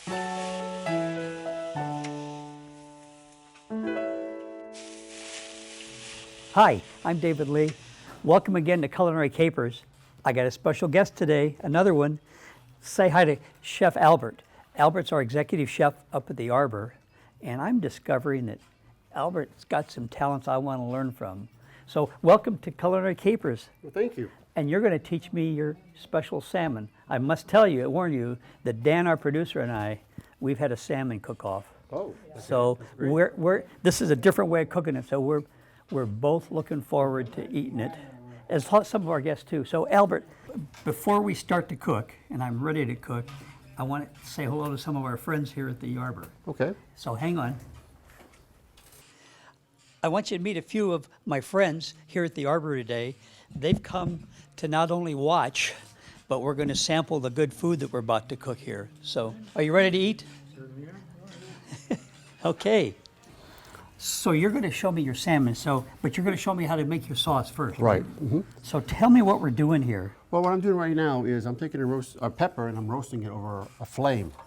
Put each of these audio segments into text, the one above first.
Hi, I'm David Lee. Welcome again to Culinary Capers. I got a special guest today, another one. Say hi to Chef Albert. Albert's our executive chef up at the Arbor, and I'm discovering that Albert's got some talents I want to learn from. So welcome to Culinary Capers. Well, thank you. And you're going to teach me your special salmon. I must tell you, warn you, that Dan, our producer, and I, we've had a salmon cook-off. Oh, okay. So this is a different way of cooking it. So we're both looking forward to eating it, as some of our guests too. So Albert, before we start to cook, and I'm ready to cook, I want to say hello to some of our friends here at the Arbor. Okay. So hang on. I want you to meet a few of my friends here at the Arbor today. They've come to not only watch, but we're going to sample the good food that we're about to cook here. So, are you ready to eat? Certainly are. Okay. So you're going to show me your salmon, but you're going to show me how to make your sauce first. Right. Mm-hmm. So tell me what we're doing here. Well, what I'm doing right now is I'm taking a pepper and I'm roasting it over a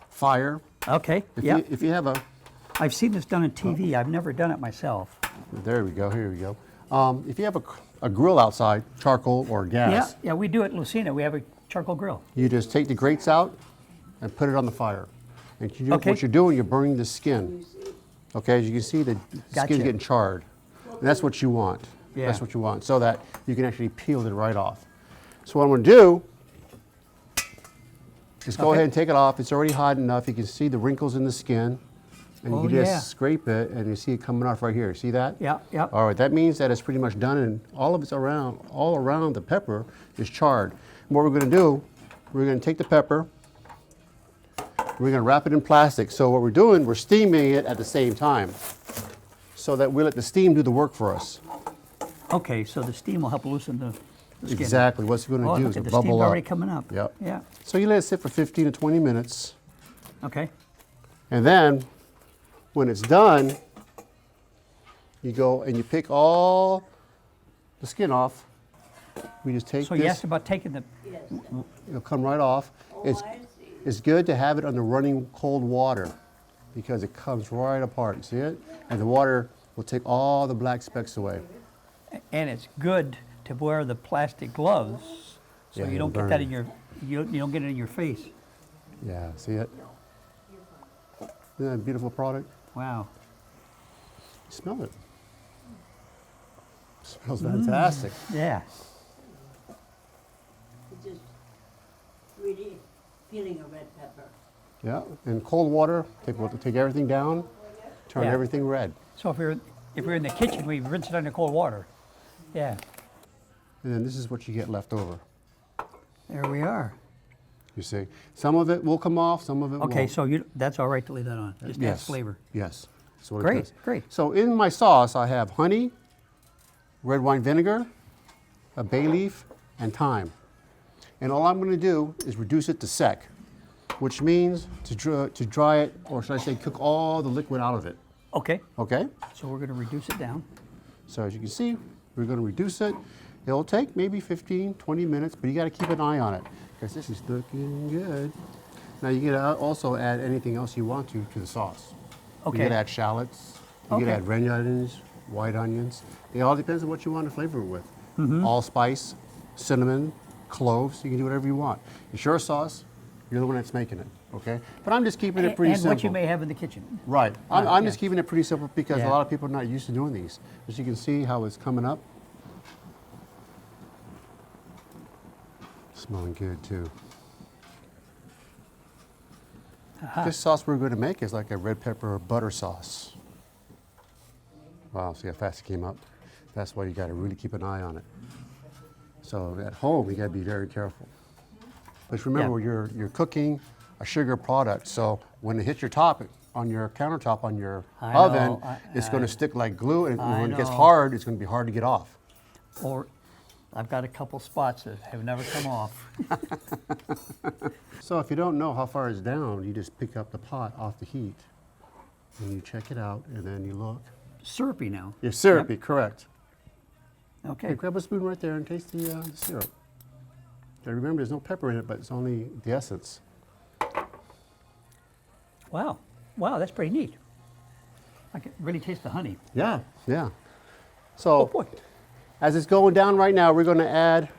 fire. Okay. If you have a... I've seen this done on TV. I've never done it myself. There we go. Here we go. If you have a grill outside, charcoal or gas. Yeah, we do it at Lucina. We have a charcoal grill. You just take the grates out and put it on the fire. And Okay. what you're doing, you're burning the skin. Okay, as you can see, the Gotcha. skin's getting charred. And that's what you want. Yeah. That's what you want, so that you can actually peel it right off. So what I'm going to do is go ahead and take it off. It's already hot enough. You can see the wrinkles in the skin. And you can just scrape it, and you see it coming off right here. See that? Yeah, yeah. All right, that means that it's pretty much done, and all around the pepper is charred. And what we're going to do, we're going to take the pepper, we're going to wrap it in plastic. So what we're doing, we're steaming it at the same time, so that we let the steam do the work for us. Okay, so the steam will help loosen the skin. Exactly. What's it going to do is the bubble steam's up. already coming up. Yep. Yeah. So you let it sit for 15 to 20 minutes, Okay. and then when it's done, you go and you pick all the skin off. We just take So this. you asked about taking the... It'll come right off. It's good to have it under running cold water because it comes right apart. See it? And the water will take all the black specks away. And it's good to wear the plastic gloves so Yeah, you don't get that in your... You don't get it in your face. Yeah, see it? Isn't that a beautiful product? Wow. Smell it. It smells fantastic. Yeah. It's just really feeling a red pepper. Yeah, and cold water, take everything down, turn Yeah. everything red. So if we're in the kitchen, we rinse it under cold water. Yeah. And then this is what you get left over. There we are. You see, some of it will come off, some of it won't. Okay, so that's all right to leave that on. Just adds flavor. Yes. That's what it Great, does. great. So in my sauce, I have honey, red wine vinegar, a bay leaf, and thyme. And all I'm going to do is reduce it to sec, which means to dry it, or should I say cook all the liquid out of it. Okay. Okay? So we're going to reduce it down. So as you can see, we're going to reduce it. It'll take maybe 15, 20 minutes, but you got to keep an eye on it because this is looking good. Now you can also add anything else you want to the sauce. Okay. You can add shallots, you can add red onions, white onions. It all depends on what you want to flavor it with. Allspice, cinnamon, cloves, you can do whatever you want. It's your sauce, you're the one that's making it, okay? But I'm just keeping it pretty simple. And what you may have in the kitchen. Right. I'm just keeping it pretty simple because Yeah. a lot of people are not used to doing these. As you can see how it's coming up. Smelling good too. This sauce we're going to make is like a red pepper butter sauce. Wow, see how fast it came up? That's why you got to really keep an eye on it. So at home, you got to be very careful. But remember, you're cooking a sugar product, so when it hits your top on your countertop on your oven, it's going to stick like glue, and when it gets hard, it's going to be hard to get off. Or I've got a couple spots that have never come off. So if you don't know how far it's down, you just pick up the pot off the heat, and you check it out, and then you look. Syrupy now. You're syrupy, correct. Okay. Hey, grab a spoon right there and taste the syrup. Now remember, there's no pepper in it, but it's only the essence. Wow. Wow, that's pretty neat. I can really taste the honey. Yeah, yeah. Oh, So boy. as it's going down right now, we're going to add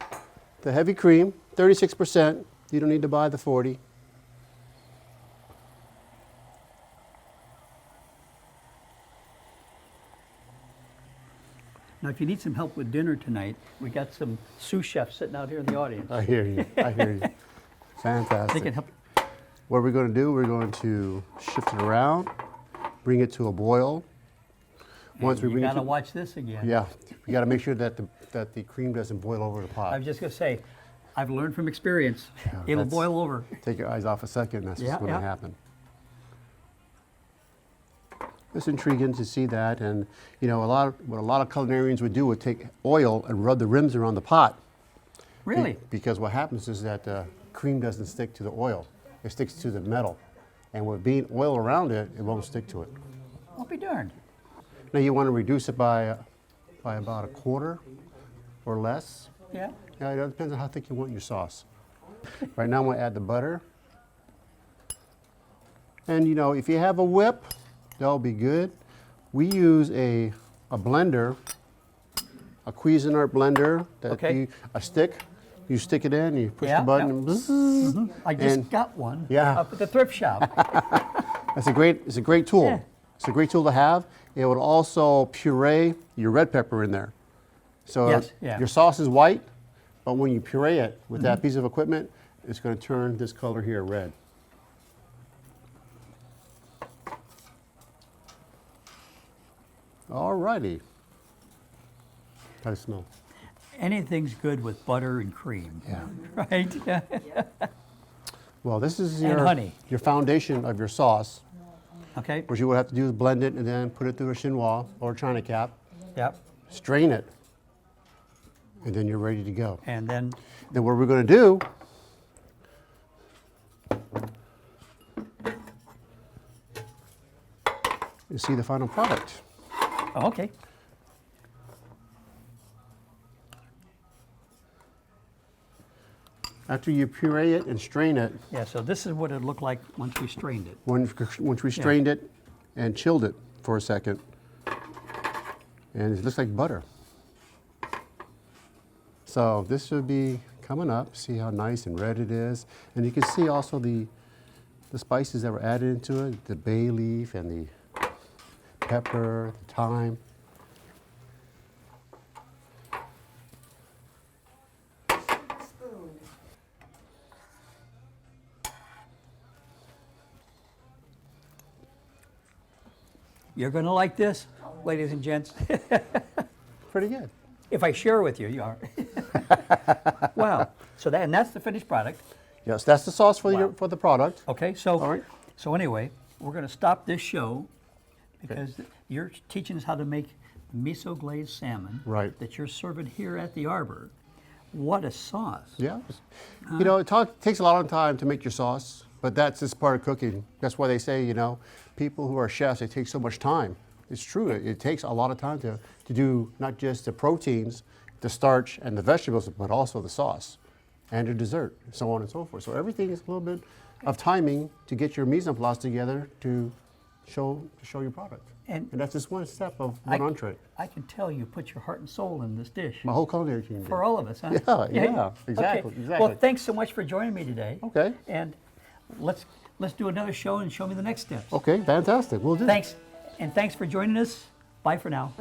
the heavy cream, 36%. You don't need to buy the 40. Now, if you need some help with dinner tonight, we got some sous chefs sitting out here in the audience. I hear you. I hear you. They Fantastic. can help. What we're going to do, we're going to shift it around, bring it to a boil. Once we You bring it gotta to, watch this again. yeah, we got to make sure that the cream doesn't boil over the I pot. was just gonna say, I've learned from experience. Yeah, It'll that's- boil over. Take your eyes off a second, that's Yeah, what's going to yeah. happen. It's intriguing to see that, and you know, what a lot of culinarians would do would take oil and rub the rims around the pot. Really? Because what happens is that the cream doesn't stick to the oil, it sticks to the metal, and with being oil around it, it won't stick to it. I'll be darned. Now you want to reduce it by about a quarter or less. Yeah. Yeah, it depends on how thick you want your sauce. Right now I'm going to add the butter. And you know, if you have a whip, that'll be good. We use a blender, a Cuisinart blender, Okay. a stick. You stick it in, you push Yeah, the button, yeah. and bzzz. I just And- got one. Yeah. Up at the thrift shop. It's a great tool. Yeah. It's a great tool to have. It would also puree your red pepper in there. So Yes, yeah. your sauce is white, but when you puree it with that piece of equipment, it's going to turn this color here red. Alrighty. How does it smell? Anything's good with butter and cream. Yeah. Right? Yeah. Well, this is And honey. your foundation of your sauce. Okay. What you would have to do is blend it and then put it through a chinois or a china cap, Yep. strain it, and then you're ready to go. And then, Then what we're going to do, is see the final product. oh, okay. After you puree it and strain it, Yeah, so this is what it looked like once we strained it. once we strained it and chilled it for a second, and it looks like butter. So this should be coming up. See how nice and red it is. And you can see also the spices that were added into it, the bay leaf and the pepper, the thyme. You're gonna like this, ladies and gents. Pretty good. If I share with you, you are. Wow. So and that's the finished product. Yes, that's the sauce for, Wow. for the product. Okay, so All right. so anyway, we're going to stop this show because you're teaching us how to make miso glazed salmon Right. that you're serving here at the Arbor. What a sauce. Yeah. You know, it takes a lot of time to make your sauce, but that's just part of cooking. That's why they say, you know, people who are chefs, they take so much time. It's true. It takes a lot of time to do not just the proteins, the starch, and the vegetables, but also the sauce and the dessert, so on and so forth. So everything is a little bit of timing to get your mise en place together to show your product. And that's just one step of one entree. I can tell you put your heart and soul in this dish. My whole culinary team did. For all of us, huh? Yeah, exactly, Okay. exactly. Well, thanks so much for joining me today. Okay. And let's do another show and show me the next steps. Okay, fantastic. We'll do. Thanks. And thanks for joining us. Bye for now.